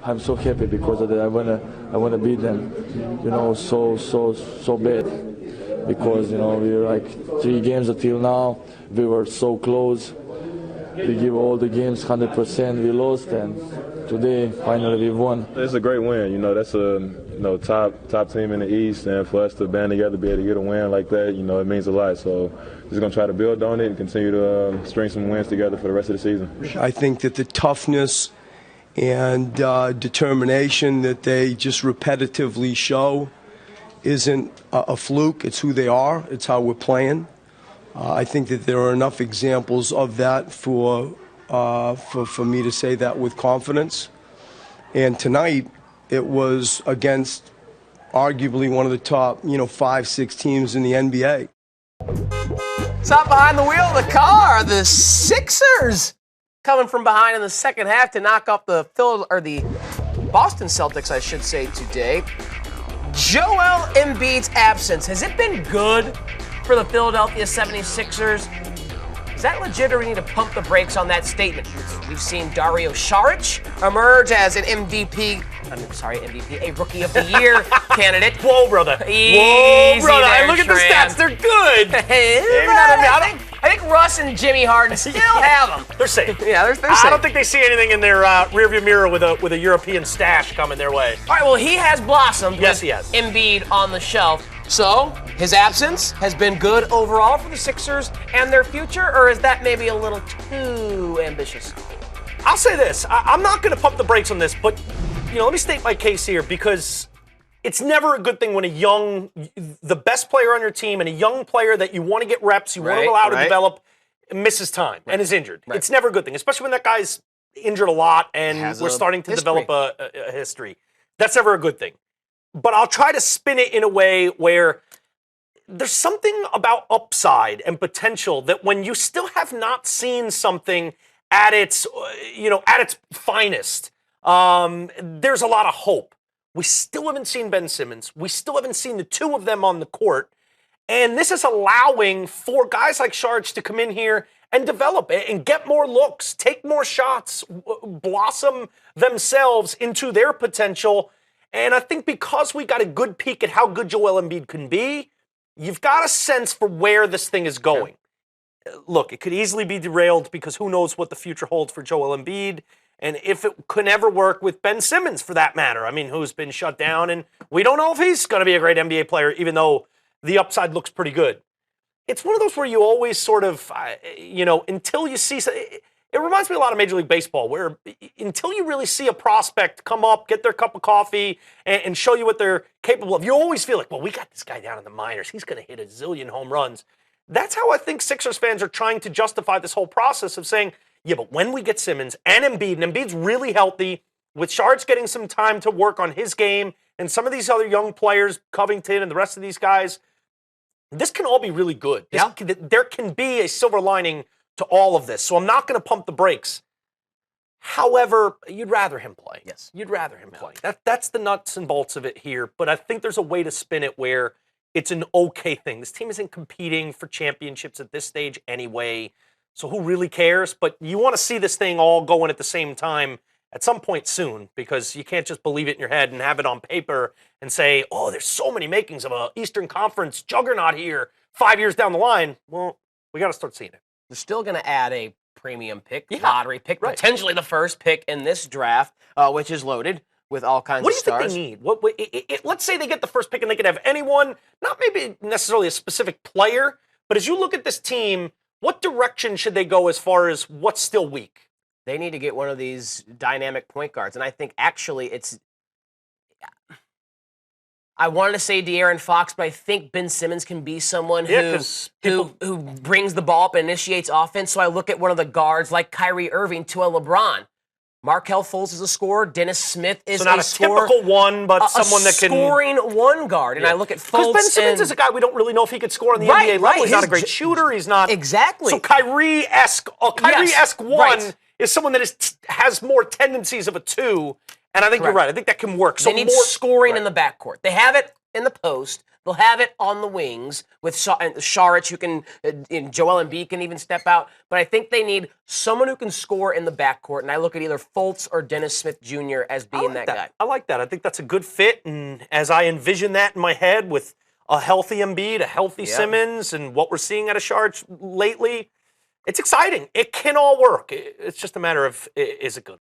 I'm so happy because of that. I wanna beat them, so bad. Because we were like 3 games until now, we were so close. We give all the games 100%. We lost, and today finally we won. It's a great win. That's a top team in the East, and for us to band together, be able to get a win like that, it means a lot. So just gonna try to build on it and continue to string some wins together for the rest of the season. I think that the toughness and determination that they just repetitively show isn't a fluke. It's who they are. It's how we're playing. I think that there are enough examples of that for me to say that with confidence. And tonight, it was against arguably one of the top, 5-6 teams in the NBA. Top behind the wheel of the car, the Sixers coming from behind in the second half to knock off the Boston Celtics, I should say, today. Joel Embiid's absence, has it been good for the Philadelphia 76ers? Is that legit, or we need to pump the brakes on that statement? We've seen Dario Saric emerge as an MVP, a Rookie of the Year candidate. Whoa, brother. Easy brother. there, Look at the Shram. stats. They're good. I think Russ and Jimmy Harden still have them. They're safe. Yeah, they're safe. I don't think they see anything in their rearview mirror with a European stash coming their way. All right, well, he has blossomed. Yes, he has. Embiid on the shelf. So, his absence has been good overall for the Sixers and their future, or is that maybe a little too ambitious? I'll say this. I'm not going to pump the brakes on this, but let me state my case here, because it's never a good thing when the best player on your team and a young player that you want to get reps, you want to allow to develop, misses time and is injured. Right. It's never a good thing, especially when that guy's injured a lot and we're starting to develop a history. That's never a good thing. But I'll try to spin it in a way where there's something about upside and potential that when you still have not seen something at its finest, there's a lot of hope. We still haven't seen Ben Simmons. We still haven't seen the two of them on the court. And this is allowing for guys like Saric to come in here and develop and get more looks, take more shots, blossom themselves into their potential. And I think because we got a good peek at how good Joel Embiid can be, you've got a sense for where this thing is going. Look, it could easily be derailed because who knows what the future holds for Joel Embiid, and if it could ever work with Ben Simmons for that matter. I mean, who's been shut down, and we don't know if he's going to be a great NBA player, even though the upside looks pretty good. It's one of those where you always sort of, until you see... It reminds me a lot of Major League Baseball, where until you really see a prospect come up, get their cup of coffee, and show you what they're capable of, you always feel like, well, we got this guy down in the minors. He's going to hit a zillion home runs. That's how I think Sixers fans are trying to justify this whole process of saying, yeah, but when we get Simmons and Embiid's really healthy, with Saric getting some time to work on his game, and some of these other young players, Covington and the rest of these guys, this can all be really good. There can be a silver lining to all of this. So I'm not going to pump the brakes. However, you'd rather him play. Yes. You'd rather him play. That's the nuts and bolts of it here. But I think there's a way to spin it where it's an okay thing. This team isn't competing for championships at this stage anyway. So who really cares? But you want to see this thing all going at the same time at some point soon, because you can't just believe it in your head and have it on paper and say, oh, there's so many makings of an Eastern Conference juggernaut here 5 years down the line. Well, we got to start seeing it. They're still going to add a premium pick, lottery pick, potentially the first pick in this draft, which is loaded with all kinds of stars. What do you think they need? Let's say they get the first pick and they could have anyone, not maybe necessarily a specific player, but as you look at this team, what direction should they go as far as what's still weak? They need to get one of these dynamic point guards, and I think actually it's... I wanted to say De'Aaron Fox, but I think Ben Simmons can be someone who brings the ball up and initiates offense. So I look at one of the guards like Kyrie Irving to a LeBron. Markelle Fultz is a scorer. Dennis Smith is a scorer. Not a typical one, but someone that can... scoring one guard. And I look at Fultz. Because Ben Simmons is a guy we don't really know if he could score on the NBA level. He's not a great shooter. He's not... Exactly. So Kyrie-esque one is someone that has more tendencies of a two. And I think you're right. I think that can work. So they need scoring in the backcourt. They have it in the post. They'll have it on the wings with Saric, who can, Joel Embiid can even step out. But I think they need someone who can score in the backcourt. And I look at either Fultz or Dennis Smith Jr. as being that guy. I like that. I think that's a good fit. And as I envision that in my head with a healthy Embiid, a healthy Simmons, and what we're seeing out of Saric lately, it's exciting. It can all work. It's just a matter of, is it good?